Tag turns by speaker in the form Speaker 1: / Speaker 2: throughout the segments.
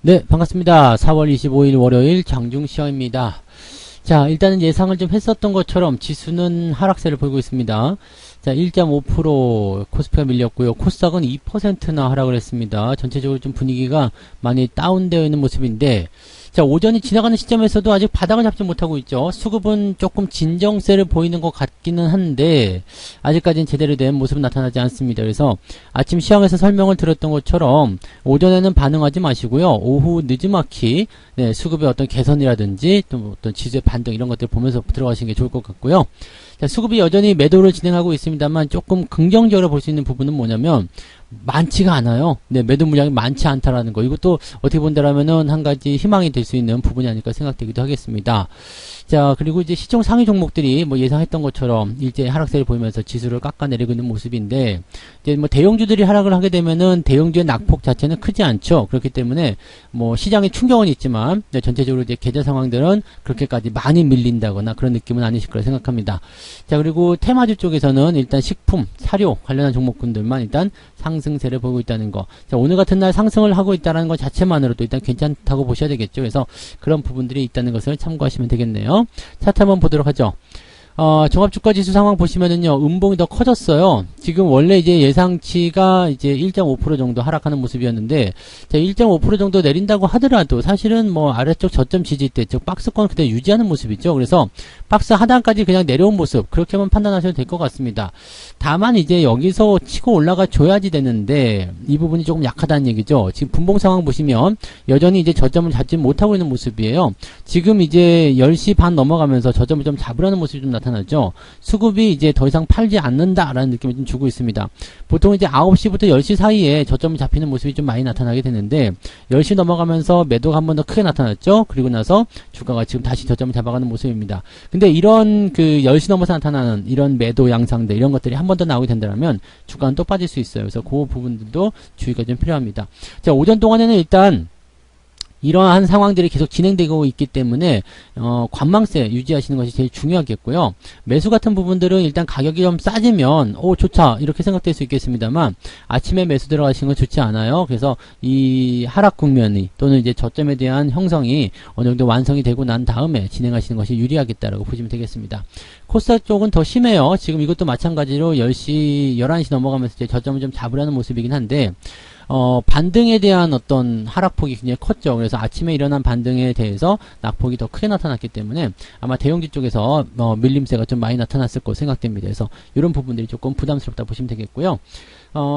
Speaker 1: 네, 반갑습니다. 4월 25일 월요일 장중시황입니다. 자, 일단은 예상을 좀 했었던 것처럼 지수는 하락세를 보이고 있습니다. 자, 1.5% 코스피가 밀렸고요. 코스닥은 2%나 하락을 했습니다. 전체적으로 좀 분위기가 많이 다운되어 있는 모습인데, 자, 오전이 지나가는 시점에서도 아직 바닥을 잡지 못하고 있죠. 수급은 조금 진정세를 보이는 것 같기는 한데 아직까지는 제대로 된 모습은 나타나지 않습니다. 그래서 아침 시황에서 설명을 드렸던 것처럼 오전에는 반응하지 마시고요. 오후 늦지막히 수급의 어떤 개선이라든지 또 어떤 지수의 반등 이런 것들 보면서 들어가시는 게 좋을 것 같고요. 자, 수급이 여전히 매도를 진행하고 있습니다만 조금 긍정적으로 볼 수 있는 부분은 뭐냐면 많지가 않아요. 매도 물량이 많지 않다라는 거. 이것도 어떻게 본다라면은 한 가지 희망이 될 수 있는 부분이 아닐까 생각되기도 하겠습니다. 자, 그리고 이제 시총 상위 종목들이 뭐 예상했던 것처럼 일제 하락세를 보이면서 지수를 깎아내리고 있는 모습인데, 이제 뭐 대형주들이 하락을 하게 되면은 대형주의 낙폭 자체는 크지 않죠. 그렇기 때문에 뭐 시장에 충격은 있지만 전체적으로 이제 계좌 상황들은 그렇게까지 많이 밀린다거나 그런 느낌은 아니실 거라 생각합니다. 자, 그리고 테마주 쪽에서는 일단 식품, 사료 관련한 종목군들만 일단 상승세를 보이고 있다는 거. 자, 오늘 같은 날 상승을 하고 있다는 것 자체만으로도 일단 괜찮다고 보셔야 되겠죠. 그래서 그런 부분들이 있다는 것을 참고하시면 되겠네요. 차트 한번 보도록 하죠. 종합주가지수 상황 보시면은요, 음봉이 더 커졌어요. 지금 원래 이제 예상치가 이제 1.5% 정도 하락하는 모습이었는데, 자, 1.5% 정도 내린다고 하더라도 사실은 뭐 아래쪽 저점 지지대, 즉 박스권 그대로 유지하는 모습이죠. 그래서 박스 하단까지 그냥 내려온 모습, 그렇게만 판단하셔도 될 것 같습니다. 다만 이제 여기서 치고 올라가 줘야지 되는데, 이 부분이 조금 약하다는 얘기죠. 지금 분봉 상황 보시면 여전히 이제 저점을 잡지 못하고 있는 모습이에요. 지금 이제 10시 반 넘어가면서 저점을 좀 잡으려는 모습이 좀 나타나죠. 수급이 이제 더 이상 팔지 않는다라는 느낌을 좀 주고 있습니다. 보통 이제 9시부터 10시 사이에 저점이 잡히는 모습이 좀 많이 나타나게 되는데 10시 넘어가면서 매도가 한 번 더 크게 나타났죠. 그리고 나서 주가가 지금 다시 저점을 잡아가는 모습입니다. 근데 이런 그 10시 넘어서 나타나는 이런 매도 양상들 이런 것들이 한 번 더 나오게 된다면 주가는 또 빠질 수 있어요. 그래서 그 부분들도 주의가 좀 필요합니다. 자, 오전 동안에는 일단 이러한 상황들이 계속 진행되고 있기 때문에 관망세 유지하시는 것이 제일 중요하겠고요. 매수 같은 부분들은 일단 가격이 좀 싸지면 좋다 이렇게 생각될 수 있겠습니다만 아침에 매수 들어가시는 건 좋지 않아요. 그래서 이 하락 국면이 또는 이제 저점에 대한 형성이 어느 정도 완성이 되고 난 다음에 진행하시는 것이 유리하겠다라고 보시면 되겠습니다. 코스닥 쪽은 더 심해요. 지금 이것도 마찬가지로 10시, 11시 넘어가면서 이제 저점을 좀 잡으려는 모습이긴 한데 반등에 대한 어떤 하락폭이 굉장히 컸죠. 그래서 아침에 일어난 반등에 대해서 낙폭이 더 크게 나타났기 때문에 아마 대형주 쪽에서 밀림세가 좀 많이 나타났을 거로 생각됩니다. 그래서 이런 부분들이 조금 부담스럽다 보시면 되겠고요.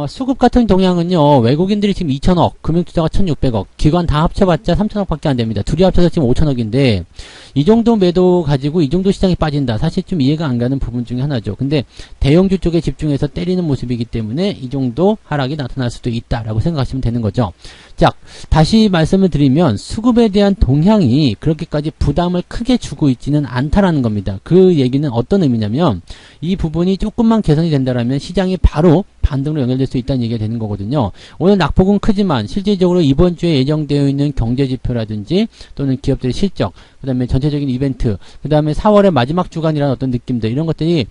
Speaker 1: 수급 같은 동향은요, 외국인들이 지금 2천억, 금융투자가 1,600억, 기관 다 합쳐봤자 3천억 밖에 안 됩니다. 둘이 합쳐서 지금 5천억인데, 이 정도 매도 가지고 이 정도 시장이 빠진다. 사실 좀 이해가 안 가는 부분 중에 하나죠. 근데 대형주 쪽에 집중해서 때리는 모습이기 때문에 이 정도 하락이 나타날 수도 있다라고 생각하시면 되는 거죠. 자, 다시 말씀을 드리면 수급에 대한 동향이 그렇게까지 부담을 크게 주고 있지는 않다라는 겁니다. 그 얘기는 어떤 의미냐면, 이 부분이 조금만 개선이 된다라면 시장이 바로 반등으로 연결될 수 있다는 얘기가 되는 거거든요. 오늘 낙폭은 크지만 실질적으로 이번 주에 예정되어 있는 경제지표라든지 또는 기업들의 실적, 그 다음에 전체적인 이벤트, 그 다음에 4월의 마지막 주간이라는 어떤 느낌들 이런 것들이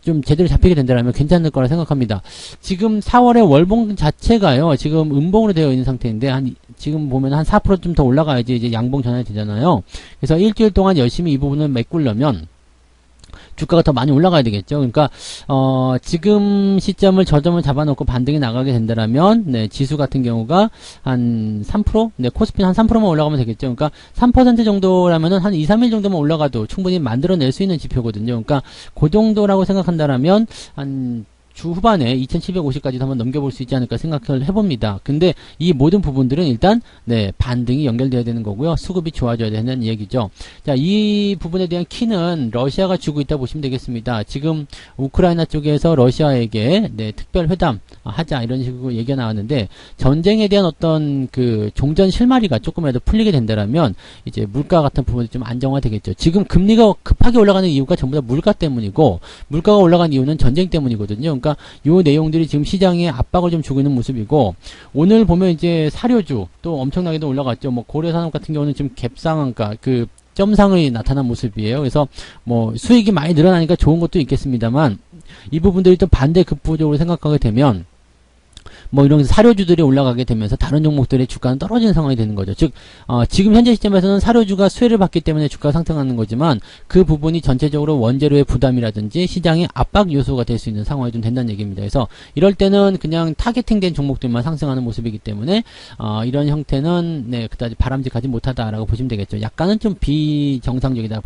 Speaker 1: 좀 제대로 잡히게 된다면 괜찮을 거라 생각합니다. 지금 4월의 월봉 자체가요, 지금 음봉으로 되어 있는 상태인데 지금 보면 한 4% 좀 더 올라가야지 이제 양봉 전환이 되잖아요. 그래서 일주일 동안 열심히 이 부분을 메꾸려면 주가가 더 많이 올라가야 되겠죠. 그러니까 지금 시점을 저점을 잡아놓고 반등이 나가게 된다면 지수 같은 경우가 한 3%? 코스피는 한 3%만 올라가면 되겠죠. 그러니까 3% 정도라면은 한 2, 3일 정도만 올라가도 충분히 만들어낼 수 있는 지표거든요. 그러니까 그 정도라고 생각한다라면 한 주 후반에 2750까지도 한번 넘겨볼 수 있지 않을까 생각을 해봅니다. 근데 이 모든 부분들은 일단 반등이 연결돼야 되는 거고요. 수급이 좋아져야 되는 얘기죠. 자, 이 부분에 대한 키는 러시아가 주고 있다 보시면 되겠습니다. 지금 우크라이나 쪽에서 러시아에게 특별 회담 하자 이런 식으로 얘기가 나왔는데 전쟁에 대한 어떤 그 종전 실마리가 조금이라도 풀리게 된다라면 이제 물가 같은 부분이 좀 안정화되겠죠. 지금 금리가 급하게 올라가는 이유가 전부 다 물가 때문이고 물가가 올라간 이유는 전쟁 때문이거든요. 그러니까 요 내용들이 지금 시장에 압박을 좀 주고 있는 모습이고 오늘 보면 이제 사료주 또 엄청나게도 올라갔죠. 뭐 고려산업 같은 경우는 지금 갭상한가 그 점상이 나타난 모습이에요. 그래서 뭐 수익이 많이 늘어나니까 좋은 것도 있겠습니다만 이 부분들이 또 반대 급부적으로 생각하게 되면 뭐 이런 사료주들이 올라가게 되면서 다른 종목들의 주가는 떨어지는 상황이 되는 거죠. 즉 지금 현재 시점에서는 사료주가 수혜를 받기 때문에 주가가 상승하는 거지만 그 부분이 전체적으로 원재료의 부담이라든지 시장의 압박 요소가 될 수 있는 상황이 좀 된다는 얘기입니다. 그래서 이럴 때는 그냥 타겟팅된 종목들만 상승하는 모습이기 때문에 이런 형태는 네, 그다지 바람직하지 못하다라고 보시면 되겠죠. 약간은 좀 비정상적이다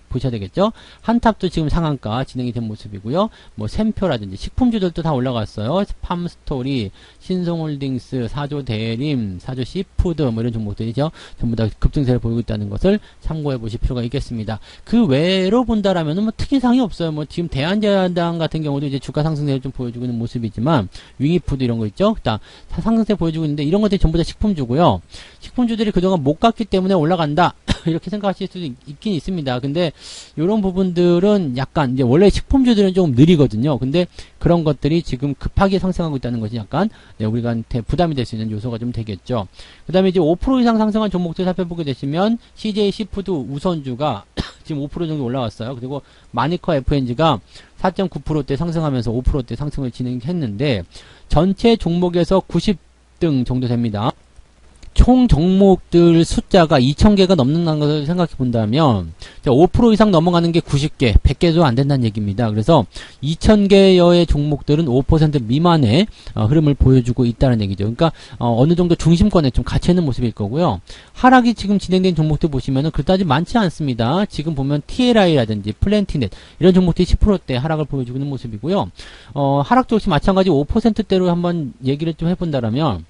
Speaker 1: 보셔야 되겠죠. 한탑도 지금 상한가 진행이 된 모습이고요. 뭐 샘표라든지 식품주들도 다 올라갔어요. 팜스토리, 신성홀딩스, 사조 대림, 사조 시푸드 뭐 이런 종목들이죠. 전부 다 급등세를 보이고 있다는 것을 참고해 보실 필요가 있겠습니다. 그 외로 본다라면은 뭐 특이사항이 없어요. 뭐 지금 대한제당 같은 경우도 이제 주가 상승세를 좀 보여주고 있는 모습이지만 윙이푸드 이런 거 있죠. 다 상승세 보여주고 있는데 이런 것들이 전부 다 식품주고요. 식품주들이 그동안 못 갔기 때문에 올라간다 이렇게 생각하실 수도 있긴 있습니다. 근데 이런 부분들은 약간 이제 원래 식품주들은 조금 느리거든요. 근데 그런 것들이 지금 급하게 상승하고 있다는 것이 약간 네, 우리한테 부담이 될 수 있는 요소가 좀 되겠죠. 그 다음에 이제 5% 이상 상승한 종목들 살펴보게 되시면 CJ 시푸드 우선주가 지금 5% 정도 올라왔어요. 그리고 마니커 FNG가 4.9%대 상승하면서 5%대 상승을 진행했는데 전체 종목에서 90등 정도 됩니다. 총 종목들 숫자가 2,000개가 넘는다는 것을 생각해 본다면 5% 이상 넘어가는 게 90개, 100개도 안 된다는 얘기입니다. 그래서 2,000개여의 종목들은 5% 미만의 흐름을 보여주고 있다는 얘기죠. 그러니까 어느 정도 중심권에 좀 갇혀 있는 모습일 거고요. 하락이 지금 진행된 종목들 보시면은 그다지 많지 않습니다. 지금 보면 TLI라든지 플랜티넷 이런 종목들이 10%대 하락을 보여주고 있는 모습이고요. 하락도 역시 마찬가지 5%대로 한번 얘기를 좀 해본다라면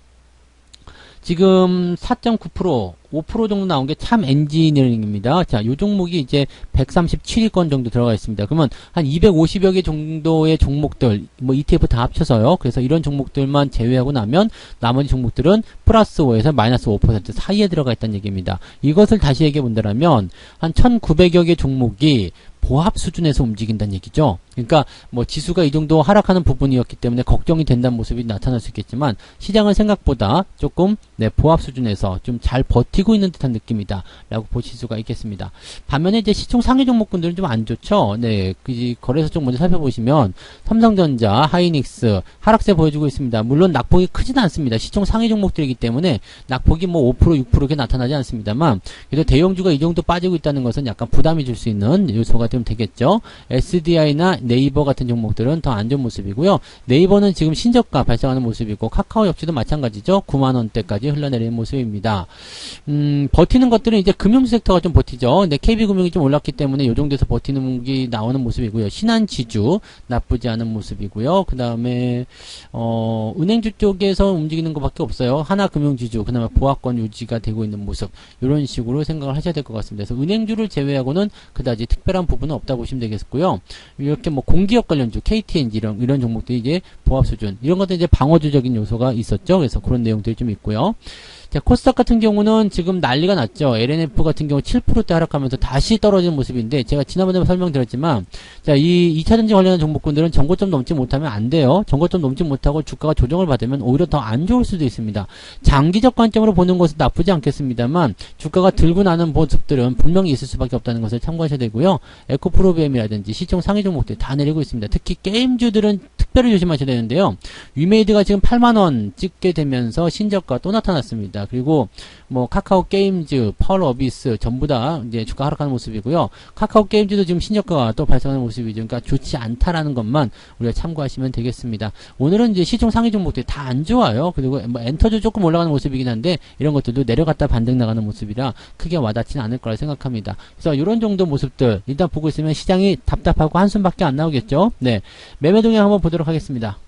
Speaker 1: 지금 4.9%, 5% 정도 나온 게 참 엔지니어링입니다. 자, 요 종목이 이제 137위권 정도 들어가 있습니다. 그러면 한 250여 개 정도의 종목들, 뭐 ETF 다 합쳐서요. 그래서 이런 종목들만 제외하고 나면 나머지 종목들은 플러스 5에서 마이너스 5% 사이에 들어가 있다는 얘기입니다. 이것을 다시 얘기해 본다면 한 1,900여 개 종목이 보합 수준에서 움직인다는 얘기죠. 그러니까 뭐 지수가 이 정도 하락하는 부분이었기 때문에 걱정이 된다는 모습이 나타날 수 있겠지만 시장은 생각보다 조금 네, 보합 수준에서 좀 잘 버티고 있는 듯한 느낌이다 라고 보실 수가 있겠습니다. 반면에 이제 시총 상위 종목군들은 좀 안 좋죠. 네, 거래소 쪽 먼저 살펴보시면 삼성전자, 하이닉스 하락세 보여주고 있습니다. 물론 낙폭이 크지는 않습니다. 시총 상위 종목들이기 때문에 낙폭이 뭐 5%, 6% 이렇게 나타나지 않습니다만 그래도 대형주가 이 정도 빠지고 있다는 것은 약간 부담이 줄 수 있는 요소가 좀 되겠죠. SDI나 네이버 같은 종목들은 더 안 좋은 모습이고요. 네이버는 지금 신저가 발생하는 모습이고 카카오 역시도 마찬가지죠. 9만원대까지 흘러내리는 모습입니다. 버티는 것들은 이제 금융 섹터가 좀 버티죠. 근데 KB금융이 좀 올랐기 때문에 이 정도에서 버티는 게 나오는 모습이고요. 신한지주 나쁘지 않은 모습이고요. 그 다음에 은행주 쪽에서 움직이는 것밖에 없어요. 하나금융지주 그다음에 보합권 유지가 되고 있는 모습 이런 식으로 생각을 하셔야 될 것 같습니다. 그래서 은행주를 제외하고는 그다지 특별한 부분은 없다 보시면 되겠고요. 이렇게 뭐 공기업 관련주 KTNG 이런 종목들이 이제 보합 수준 이런 것들 이제 방어주적인 요소가 있었죠. 그래서 그런 내용들이 좀 있고요. 자, 코스닥 같은 경우는 지금 난리가 났죠. LNF 같은 경우 7%대 하락하면서 다시 떨어지는 모습인데 제가 지난번에 설명드렸지만 자, 이 2차전지 관련한 종목군들은 정고점 넘지 못하면 안 돼요. 정고점 넘지 못하고 주가가 조정을 받으면 오히려 더 안 좋을 수도 있습니다. 장기적 관점으로 보는 것은 나쁘지 않겠습니다만 주가가 들고 나는 모습들은 분명히 있을 수밖에 없다는 것을 참고하셔야 되고요. 에코프로비엠이라든지 시총 상위 종목들 다 내리고 있습니다. 특히 게임주들은 특별히 조심하셔야 되는데요. 위메이드가 지금 8만원 찍게 되면서 신저가 또 나타났습니다. 그리고 뭐 카카오 게임즈, 펄 어비스 전부 다 이제 주가 하락하는 모습이고요. 카카오 게임즈도 지금 신저가가 또 발생하는 모습이죠. 그러니까 좋지 않다라는 것만 우리가 참고하시면 되겠습니다. 오늘은 이제 시총 상위 종목들이 다 안 좋아요. 그리고 뭐 엔터도 조금 올라가는 모습이긴 한데 이런 것들도 내려갔다 반등 나가는 모습이라 크게 와닿지는 않을 거라 생각합니다. 그래서 이런 정도 모습들 일단 보고 있으면 시장이 답답하고 한숨밖에 안 나오겠죠. 네, 매매 동향 한번 보도록 하겠습니다.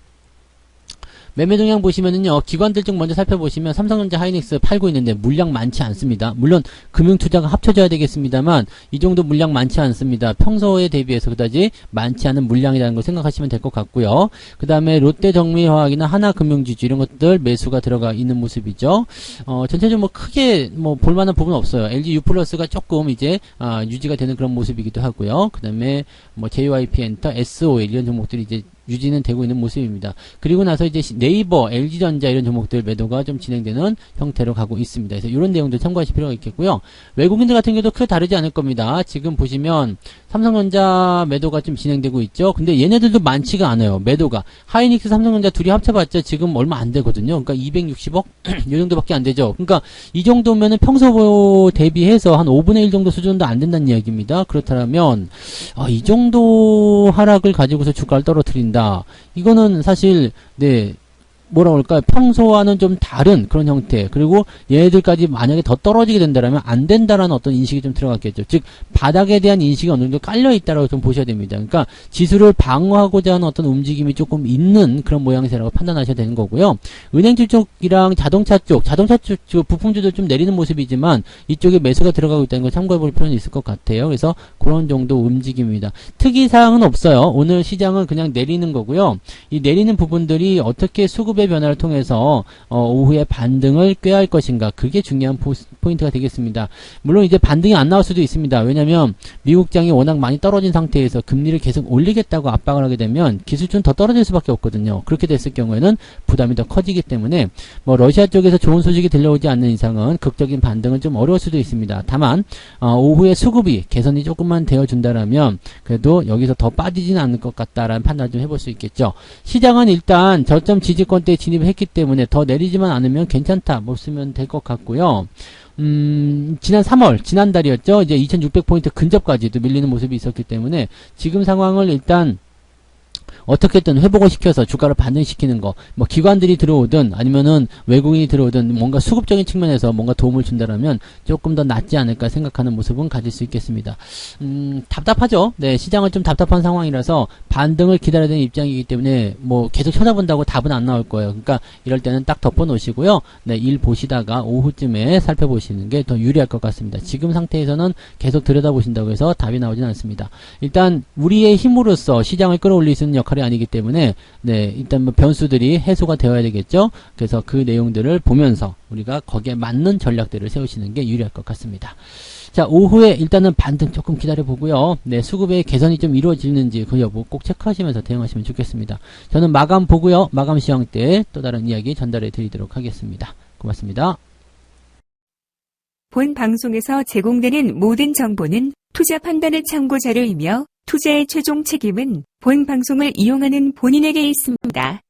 Speaker 1: 매매 동향 보시면은요, 기관들 쪽 먼저 살펴보시면 삼성전자 하이닉스 팔고 있는데 물량 많지 않습니다. 물론 금융투자가 합쳐져야 되겠습니다만 이 정도 물량 많지 않습니다. 평소에 대비해서 그다지 많지 않은 물량이라는 걸 생각하시면 될 것 같고요. 그 다음에 롯데정밀화학이나 하나금융지주 이런 것들 매수가 들어가 있는 모습이죠. 전체적으로 뭐 크게 뭐 볼만한 부분은 없어요. LG U+가 조금 이제 유지가 되는 그런 모습이기도 하고요. 그 다음에 뭐 JYP엔터, SOL 이런 종목들이 이제 유지는 되고 있는 모습입니다. 그리고 나서 이제 네이버, LG전자 이런 종목들 매도가 좀 진행되는 형태로 가고 있습니다. 그래서 이런 내용들 참고하실 필요가 있겠고요. 외국인들 같은 경우도 크게 다르지 않을 겁니다. 지금 보시면 삼성전자 매도가 좀 진행되고 있죠. 근데 얘네들도 많지가 않아요. 매도가. 하이닉스, 삼성전자 둘이 합쳐봤자 지금 얼마 안 되거든요. 그러니까 260억? 이 정도밖에 안 되죠. 그러니까 이 정도면은 평소 대비해서 한 5분의 1 정도 수준도 안 된다는 이야기입니다. 그렇다면, 이 정도 하락을 가지고서 주가를 떨어뜨린다. 이거는 사실, 네, 뭐라 그럴까요? 평소와는 좀 다른 그런 형태. 그리고 얘네들까지 만약에 더 떨어지게 된다면 안 된다라는 어떤 인식이 좀 들어갔겠죠. 즉, 바닥에 대한 인식이 어느 정도 깔려있다라고 좀 보셔야 됩니다. 그러니까 지수를 방어하고자 하는 어떤 움직임이 조금 있는 그런 모양새라고 판단하셔야 되는 거고요. 은행주 쪽이랑 자동차 쪽 부품주도 좀 내리는 모습이지만 이쪽에 매수가 들어가고 있다는 걸 참고해 볼 필요는 있을 것 같아요. 그래서 그런 정도 움직임입니다. 특이사항은 없어요. 오늘 시장은 그냥 내리는 거고요. 이 내리는 부분들이 어떻게 수급의 변화를 통해서 오후에 반등을 꾀할 것인가, 그게 중요한 포인트가 되겠습니다. 물론 이제 반등이 안 나올 수도 있습니다. 왜냐하면 미국장이 워낙 많이 떨어진 상태에서 금리를 계속 올리겠다고 압박을 하게 되면 기술주는 더 떨어질 수밖에 없거든요. 그렇게 됐을 경우에는 부담이 더 커지기 때문에 뭐 러시아 쪽에서 좋은 소식이 들려오지 않는 이상은 극적인 반등은 좀 어려울 수도 있습니다. 다만 오후에 수급이 개선이 조금만 되어준다라면 그래도 여기서 더 빠지지는 않을 것 같다라는 판단을 좀 해볼 수 있겠죠. 시장은 일단 저점 지지권 때 진입을 했기 때문에 더 내리지만 않으면 괜찮다, 뭐 쓰면 될 것 같고요. 지난 3월, 지난달이었죠. 이제 2600포인트 근접까지도 밀리는 모습이 있었기 때문에 지금 상황을 일단 어떻게든 회복을 시켜서 주가를 반등시키는 거, 뭐 기관들이 들어오든 아니면은 외국인이 들어오든 뭔가 수급적인 측면에서 뭔가 도움을 준다라면 조금 더 낫지 않을까 생각하는 모습은 가질 수 있겠습니다. 답답하죠. 네, 시장은 좀 답답한 상황이라서 반등을 기다려야 되는 입장이기 때문에 뭐 계속 쳐다본다고 답은 안 나올 거예요. 그러니까 이럴 때는 딱 덮어 놓으시고요. 네, 일 보시다가 오후쯤에 살펴보시는 게 더 유리할 것 같습니다. 지금 상태에서는 계속 들여다보신다고 해서 답이 나오진 않습니다. 일단 우리의 힘으로써 시장을 끌어올릴 수 있는 역할이 아니기 때문에 네, 일단 뭐 변수들이 해소가 되어야 되겠죠. 그래서 그 내용들을 보면서 우리가 거기에 맞는 전략들을 세우시는 게 유리할 것 같습니다. 자, 오후에 일단은 반등 조금 기다려보고요. 네, 수급의 개선이 좀 이루어지는지 그 여부 꼭 체크하시면서 대응하시면 좋겠습니다. 저는 마감 보고요. 마감 시황 때 또 다른 이야기 전달해 드리도록 하겠습니다. 고맙습니다.
Speaker 2: 본 방송에서 제공되는 모든 정보는 투자 판단의 참고 자료이며 투자의 최종 책임은 본 방송을 이용하는 본인에게 있습니다.